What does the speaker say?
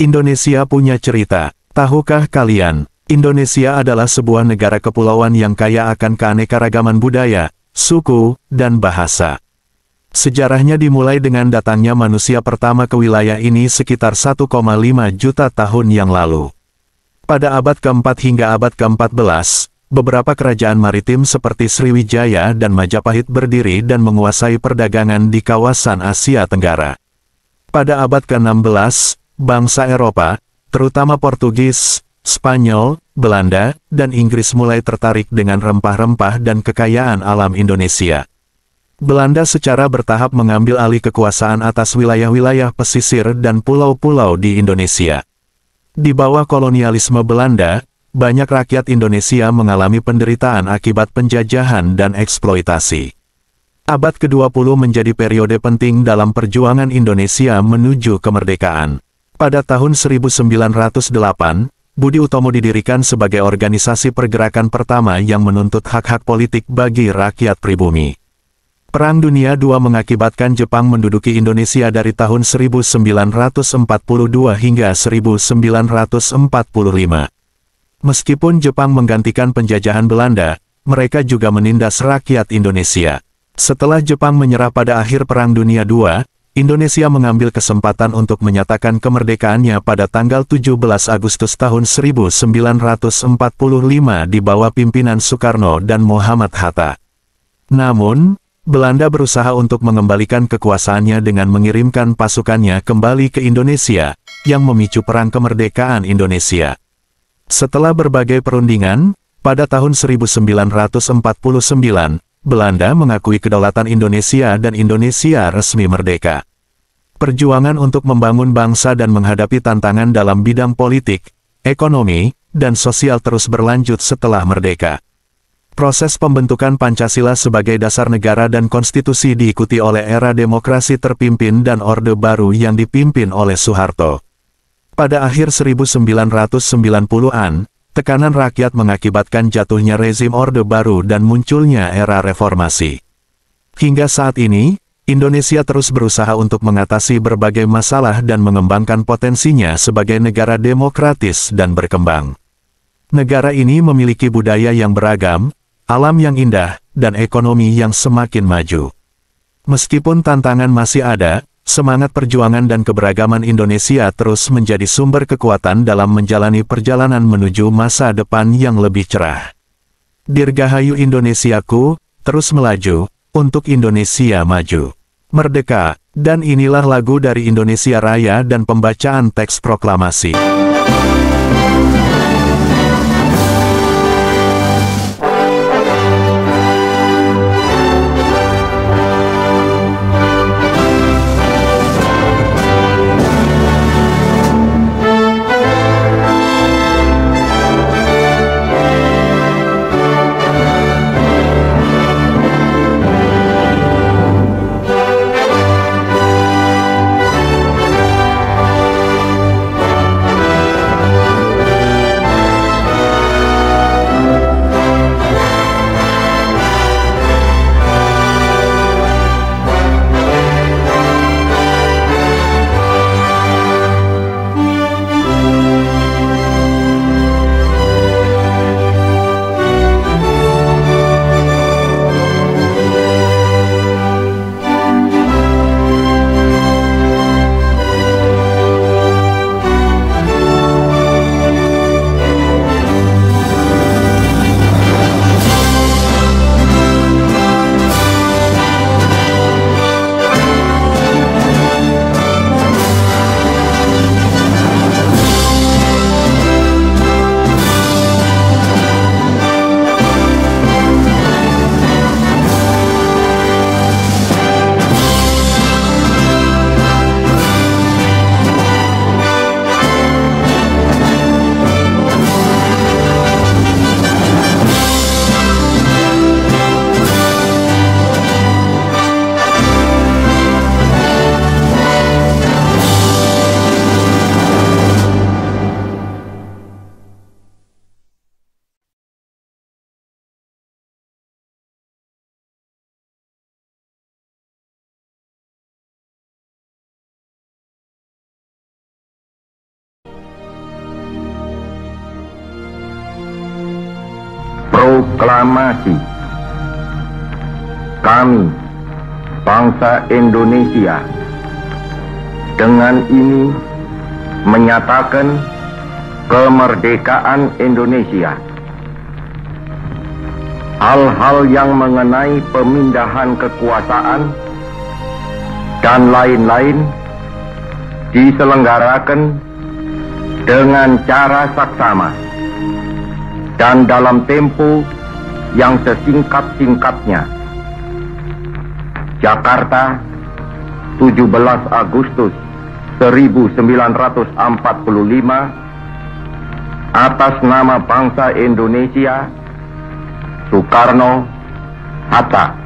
Indonesia punya cerita. Tahukah kalian, Indonesia adalah sebuah negara kepulauan yang kaya akan keanekaragaman budaya, suku, dan bahasa. Sejarahnya dimulai dengan datangnya manusia pertama ke wilayah ini sekitar 1,5 juta tahun yang lalu. Pada abad ke-4 hingga abad ke-14, beberapa kerajaan maritim seperti Sriwijaya dan Majapahit berdiri dan menguasai perdagangan di kawasan Asia Tenggara. Pada abad ke-16, bangsa Eropa, terutama Portugis, Spanyol, Belanda, dan Inggris mulai tertarik dengan rempah-rempah dan kekayaan alam Indonesia. Belanda secara bertahap mengambil alih kekuasaan atas wilayah-wilayah pesisir dan pulau-pulau di Indonesia. Di bawah kolonialisme Belanda, banyak rakyat Indonesia mengalami penderitaan akibat penjajahan dan eksploitasi. Abad ke-20 menjadi periode penting dalam perjuangan Indonesia menuju kemerdekaan. Pada tahun 1908, Budi Utomo didirikan sebagai organisasi pergerakan pertama yang menuntut hak-hak politik bagi rakyat pribumi. Perang Dunia II mengakibatkan Jepang menduduki Indonesia dari tahun 1942 hingga 1945. Meskipun Jepang menggantikan penjajahan Belanda, mereka juga menindas rakyat Indonesia. Setelah Jepang menyerah pada akhir Perang Dunia II, Indonesia mengambil kesempatan untuk menyatakan kemerdekaannya pada tanggal 17 Agustus tahun 1945 di bawah pimpinan Soekarno dan Muhammad Hatta. Namun, Belanda berusaha untuk mengembalikan kekuasaannya dengan mengirimkan pasukannya kembali ke Indonesia, yang memicu Perang Kemerdekaan Indonesia. Setelah berbagai perundingan, pada tahun 1949, Belanda mengakui kedaulatan Indonesia dan Indonesia resmi merdeka. Perjuangan untuk membangun bangsa dan menghadapi tantangan dalam bidang politik, ekonomi, dan sosial terus berlanjut setelah merdeka. Proses pembentukan Pancasila sebagai dasar negara dan konstitusi diikuti oleh era demokrasi terpimpin dan Orde Baru yang dipimpin oleh Soeharto. Pada akhir 1990-an, tekanan rakyat mengakibatkan jatuhnya rezim Orde Baru dan munculnya era reformasi. Hingga saat ini, Indonesia terus berusaha untuk mengatasi berbagai masalah dan mengembangkan potensinya sebagai negara demokratis dan berkembang. Negara ini memiliki budaya yang beragam, alam yang indah, dan ekonomi yang semakin maju. Meskipun tantangan masih ada, semangat perjuangan dan keberagaman Indonesia terus menjadi sumber kekuatan dalam menjalani perjalanan menuju masa depan yang lebih cerah. Dirgahayu Indonesiaku, terus melaju, untuk Indonesia maju. Merdeka, dan inilah lagu dari Indonesia Raya dan pembacaan teks proklamasi. Proklamasi. Kami, bangsa Indonesia, dengan ini menyatakan kemerdekaan Indonesia. Hal-hal yang mengenai pemindahan kekuasaan dan lain-lain diselenggarakan dengan cara saksama dan dalam tempo yang sesingkat-singkatnya. Jakarta, 17 Agustus 1945, atas nama bangsa Indonesia, Soekarno, Hatta.